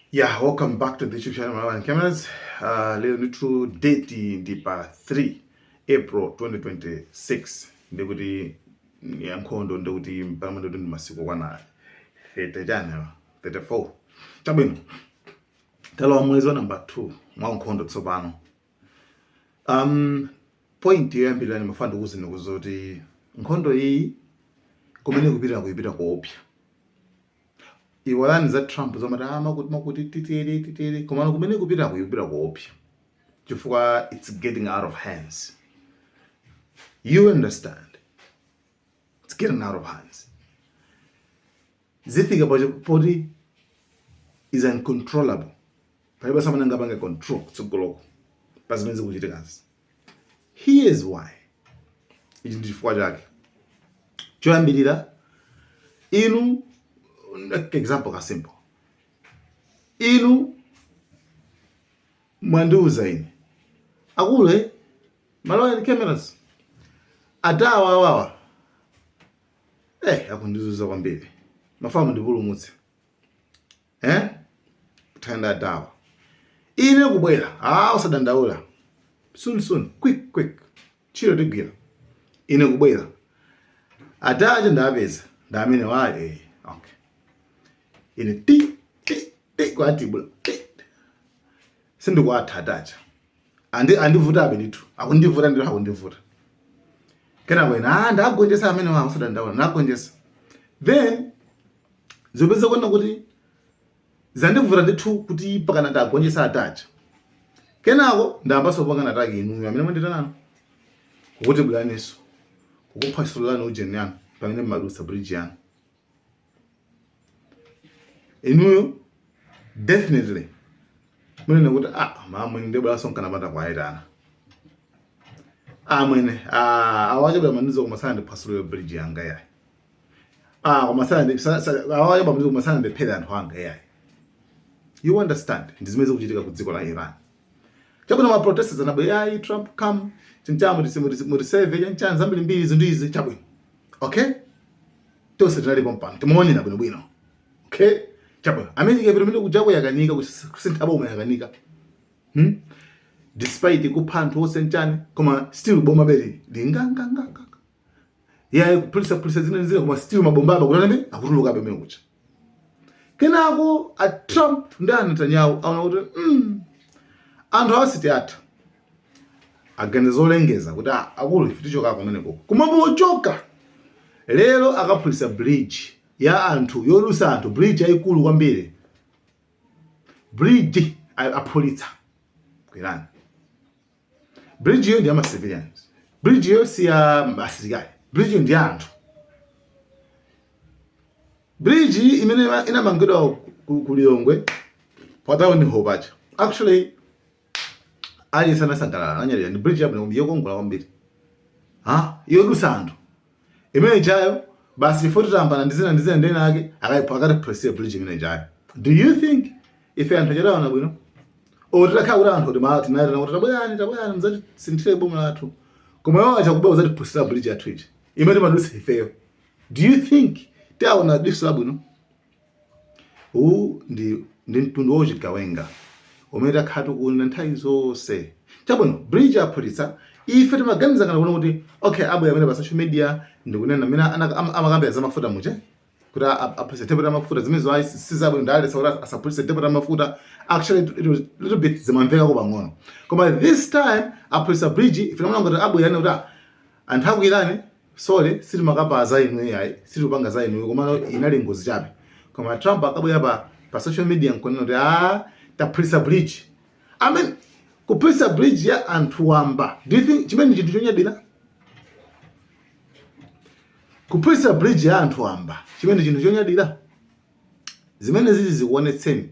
Yeah, welcome back to the YouTube channel Malawan Cameras. Leo ni true date ndi pa 3 April 2026. Ndikuti yankhondo ndikuti mpama ndi masiku kwana 30 jana 34. Chabwino. Talowa mwezi wa number 2 mwa nkhondo tsopano. Point yoyambirira ndimafuna ndikuwuzeni kuti nkhondo iyi kumene kupita kuopsa. Iwalani za Trump zomati makuti titiri komano kumene kupita kuopsa chifukwa it's getting out of hands. You understand? It's getting out of hands. Zifika poti is uncontrollable. Paiba samana ngabanga control tsogoloko pazimene zikuchitikazi. Here's why. Ichi ndi chifukwa chake. Choyambirira inu example ka simple. Inu mwandiuza ine akule Malawan Cameras adawa akundizuza kwambiri mafamu ndipulumutse kutanda adawa ine kubwera usadandaula soon quick chiro tigwira ine kubwera adaje ndapeza ndamene wale okay ine ti kwatibula sindikwathathacha andivuta abe ndithu akundivuta ndithu akundivuta kena kwena ndagonjesa amene wa usadandaula nagonjesa then zopeza kuona kuti zandivuta ndithu kuti pakana ndagonjesa atacha kenako ndambaso pakana taki inu amene mwanditanano kukuti bulaniso kukuphasulana ujeni yanu pamene madusa bridge yanu inuyo definitely mwene kuti mwene ndebula sonkana bata kwaitana mwene awajabula manizo kumasana ndiphasule bridge yanga yayi awajabula manizo kumasana ndiphele anthu anga yayi. You understand? Ndizimeze kuchitika ku dziko la Iran. Chabwino ma protesters anabwe yayi Trump come chinchamu muriseve chanchana zambiri mbiri izo ndizi chabwino. Okay? Tose tinalipo mpano timuonera bwino. Okay? Chabwino America piromene kujako yakanika kusintha boma yakanika. Despite kupantho osenchane koma still boma beli linganga. Yayi police zine koma still mabombaba kunanembe akutuluka bemene kucha. Kenako a Trump ndani Netanyahu aona kuti anthu awasiti atha aganiza olengeza kuti akulu fitichoka kumeneko kumabochoka lero akaphulisa bridge ya anthu yolusa anthu bridge yayikulu kwambiri bridge aphulitsa kwirani bridge yo ndi ama civilians bridge yo si ya asilikali bridge yo ndi anthu bridge imene inamangidwa ku Lilongwe pataoni hopacha actually ali sana sangalala anyalira ndi bridge yabwino yokongola kwambiri yodusa anthu imene chayo basi before tamba ndizina ndena ake akati press bridge imene chayo. Do you think if anthu chalawana bwino otakha kuti anthu kuti tinayira kuti tabwani mzati sinthire bomo lathu koma yo acha kubwa uzati press bridge yathu ichi imene madusa ifeyo. Do you think taona diso bwino ndi mtundu wochikawenga umene takhatu kuna nthawi zonse chabwino bridge aphulitsa ife timaganiza kana kuona kuti okay abwe amene pa social media ndikunena amene amakambira za mafuta muche kuti aphulitsa depot mafuta zimene sizabwino ndale saura asaphulitsa depot mafuta actually it was little bit zimamveka ko pang'ono koma this time aphulitsa bridge ife timaona kuti abwe yana kuti anthu akuirani sole sili makapa za inu yayi sili upanga za inu koma inali ngozi chabe koma Trump akabwera pa social media nkonena kuti taphulitsa bridge. I mean kuphulitsa bridge ya anthu wamba. Do you think chimene chinthu chonyadira? Kuphulitsa bridge ya anthu wamba chimene chinthu chonyadira? Zimene zizi zikuonetseni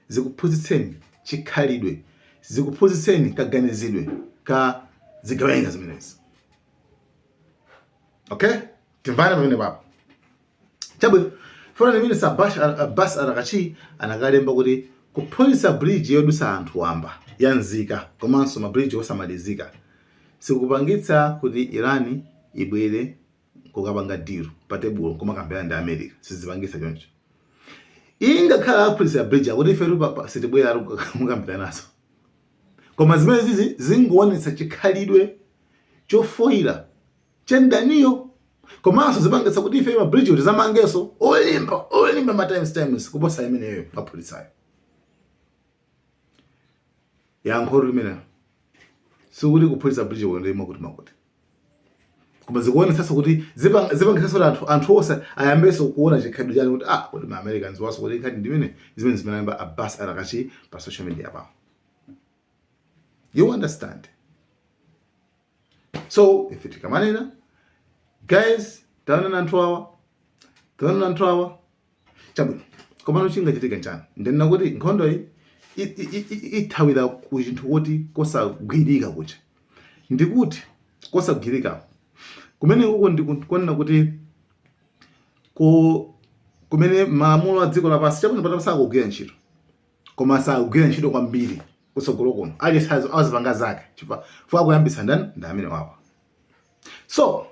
zikuphunzitseni chikhalidwe zikuphunzitseni kaganizidwe ka zigawenga zimenezi. Okay? Timvana pamene papo. Chabwino Foreign Minister Abbas Arakachi anakalemba kuti kuphulitsa bridge yodusa anthu wamba yanzika komanso mabridge osamalizika sikupangitsa kuti Irani ibwere kukapanga deal pa tebulo koma kambera ndi America sizipangitsa choncho. ingakhala aphulisa bridge akuti ife sitibwera mukambira nazo koma zimene zizi zingoonetsa chikhalidwe chofoira chendaniyo komanso zipangitsa kuti ife mabridge kuti zamangeso olimba ma times kuposa imeneyo aphulitsayo yankho limene sikuti kuphulitsa bridge ndimo kuti makuti koma zikuonetsa kuti zipangitsa kuti anthu onse ayambeso kuona chikhalidwe chani kuti kuti ma Americans waso kuti nkhani ndimene zimene zimayamba Abbas Arakachi pa social media pawo. You understand? So if tikamanena guys taona anthu awa chabwino koma nochinga chitika nchani ndena kuti nkhondo iyi ithawira ku chinthu kuti kosagwirika kucha ndikuti kosagwirika kumene uko ndikuona kuti kumene maamulo a dziko lapansi chabwino patasakugwira ntchito koma sakugwira ntchito kwambiri kusogolo kuno ali azipanga zake chifukwa kuyambisa ndani ndi amene wawa. So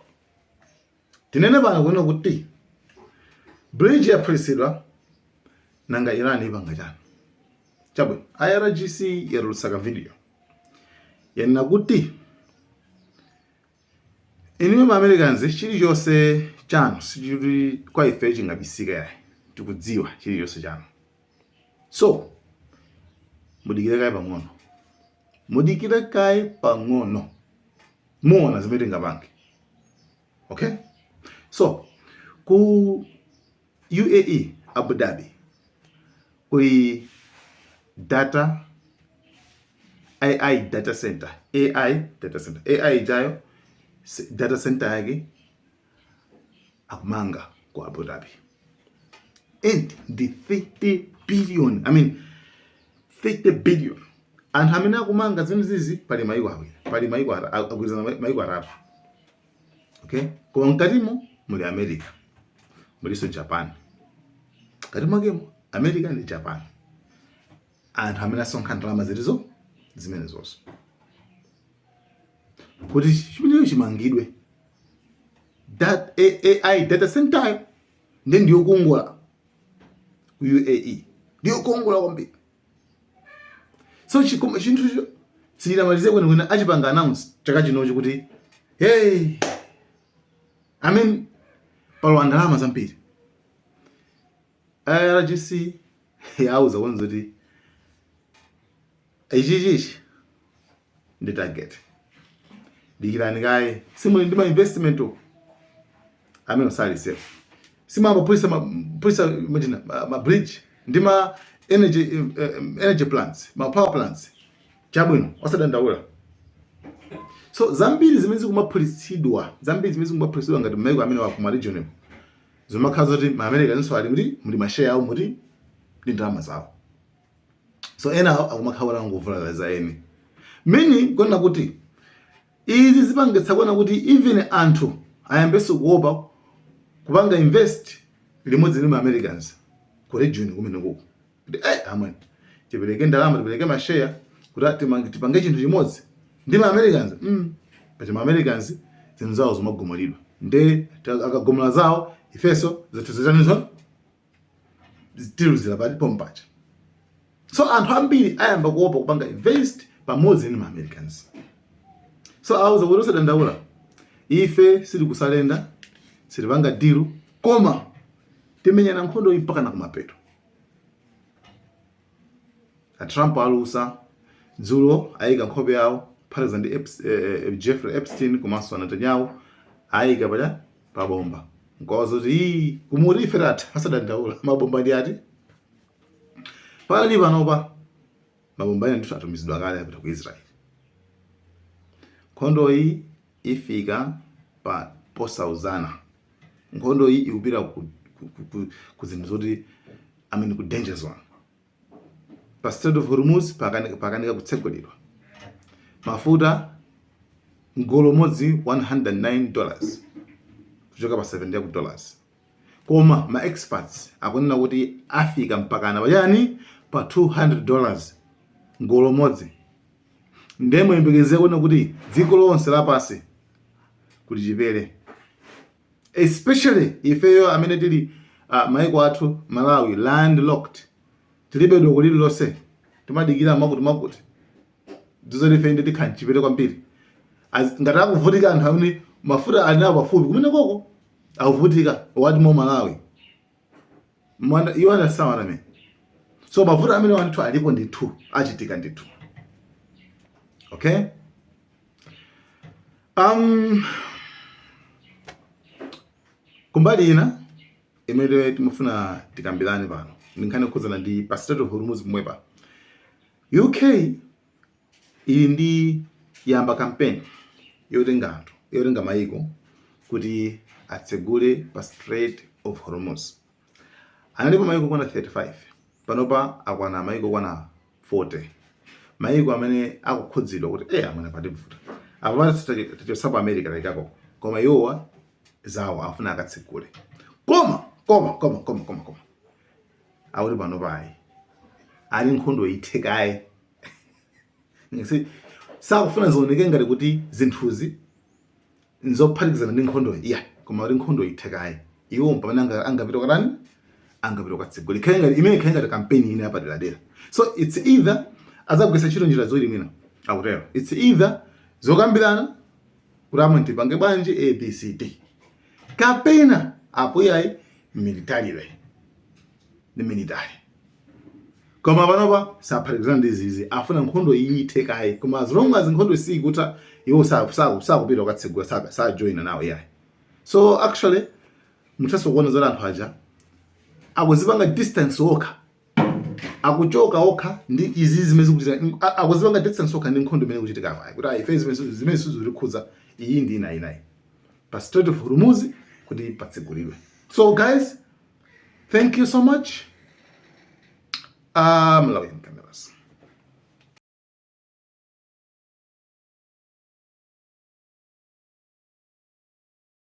tinene pano kuona kuti bridge yaphulitsidwa nanga Iran ipanga chani chabwino IRGC yarulutsa video yanena kuti inu ma Americans chilichonse chanu sichili kwa ife chingabisika yayi tikudziwa chilichonse chanu. So mudikire kai pang'ono muona zimene ngapange. Okay, so ku UAE Abu Dhabi kuli AI data center jayo data center yake akumanga ku Abu Dhabi and the 50 billion anthu amene akumanga zimene zizi pali maiko awiri pali maiko agwirizana maiko atatu. Okay, koma mkatimo muli America muliso Japan kati mwakemo America ndi Japan anthu amene asonkha ndalama zilizo zimene zonse kuti chimene chimangidwe that AI data center ndiyo kuongola ku UAE ndiyo kuongola kwambiri. So chinthu silinamalize kwene achipanga announce chaka chinochi kuti hey palo ndalama zambiri IRGC yauza kwanza kuti ichichi ndi target dikirani kaye simuli ndi ma investment amene osali safe simamba pulisa imagine ma bridge ndi ma energy plants ma power plants chabwino osadandaula. So zambiri zimene zikumapulitsidwa ngati maiko amene wakuma region zimakhaza kuti ma Americans ali muli mashare awo muri ndi ndalama zawo. So ena akumakhala nguvula za eni mini kona kuti izi zipangitsa kona kuti even anthu ayambeso kuopa kupanga invest limodzi ndi ma Americans ku region kumene kuko kuti amene tipereke ndalama tipereke mashare kuti tipange chinthu chimodzi ndi ma Americans pati ma Americans zinthu zawo zimagomolidwa nde akagomola zawo ifeso zatuzanizo zitiluzira pati pompacha. So anthu ambiri ayamba kuopa kupanga invest pamodzi ndi ma Americans. So auza kuti osadandaula ife sili kusalenda silipanga deal koma timenyana nkhondo mpaka na kumapeto. Trump alusa dzulo ayika nkhope yawo President Jeffrey Epstein komanso Netanyahu ayika pa bomba nkozo kuti kumurifirata asadandaula mabomba ndi ati pali panopa mabomba ena ndithu atumizidwa kale apita ku Israel. Nkhondo iyi ifika pa posauzana nkhondo iyi ikupita ku zinthu zoti ku danger zone pa Strait of Hormuz pakanika kutsegulidwa mafuta ngolo modzi $109 kuchoka pa $70 koma ma experts akunena kuti afika mpakana pachani pa $200 ngolo modzi. Ndemo yembekezera kuona kuti dziko lonse lapasi kuti chipere especially ifeyo amene tili maiko athu Malawi landlocked, tilibe doko lililonse, timadikira makuti tizolife ndi tikhala chipete kwambiri. Ngati akuvutika anthu amene mafuta ali nawo pafupi kumene koko akuvutika wati mo Malawi, you understand what I mean? So mafuta amene wanthu alipo ndithu achitika ndithu. Okay, kumbali ina imene timafuna tikambirane pano ndinkhani kukhuzana ndi pa Strait of Hormuz pomwepa. UK ili ndi yamba campaign yotenga maiko kuti atsegule pa Strait of Hormuz. Analipo maiko kwana 35, panopa akwana maiko kwana 40, maiko amene akukhudzidwa kuti amene pati mfuta apa tachosapa America laikako, koma iwowa zawo afuna akatsegule. Koma akuti panopa ali nkhondo ithekayi sakufuna zioneke ngati kuti zinthuzi nzophatikizana ndi nkhondo koma kuti nkhondo ithekayi. Iwo pamene angapita katani, angapita katsegule imene ikhale ngati campaign ine yapaderadera. So it's either azagwisa ntchito njira zoyiri mwina akutero, it's either zokambirana kuti amwe tipange bwanji ABCD, kapena apo yayi military ndi military. Koma panopa saphatikizana ndi zizi, afuna nkhondo ithekayi. Koma as long as nkhondo sikuta iwo sakupita katsegula, sajoina nawo yayi. So actually muthaso kuona zoti anthu aja akuzipanga distance okha, akuchoka okha ndi izi zimene zikuchitika, akuzipanga distance okha ndi nkhondo imene ikuchitika apa, kuti ife zimene sizikukhuza iyi ndi inayi pa Strait of Hormuz kuti patsegulidwe. So guys, thank you so much. Malawi.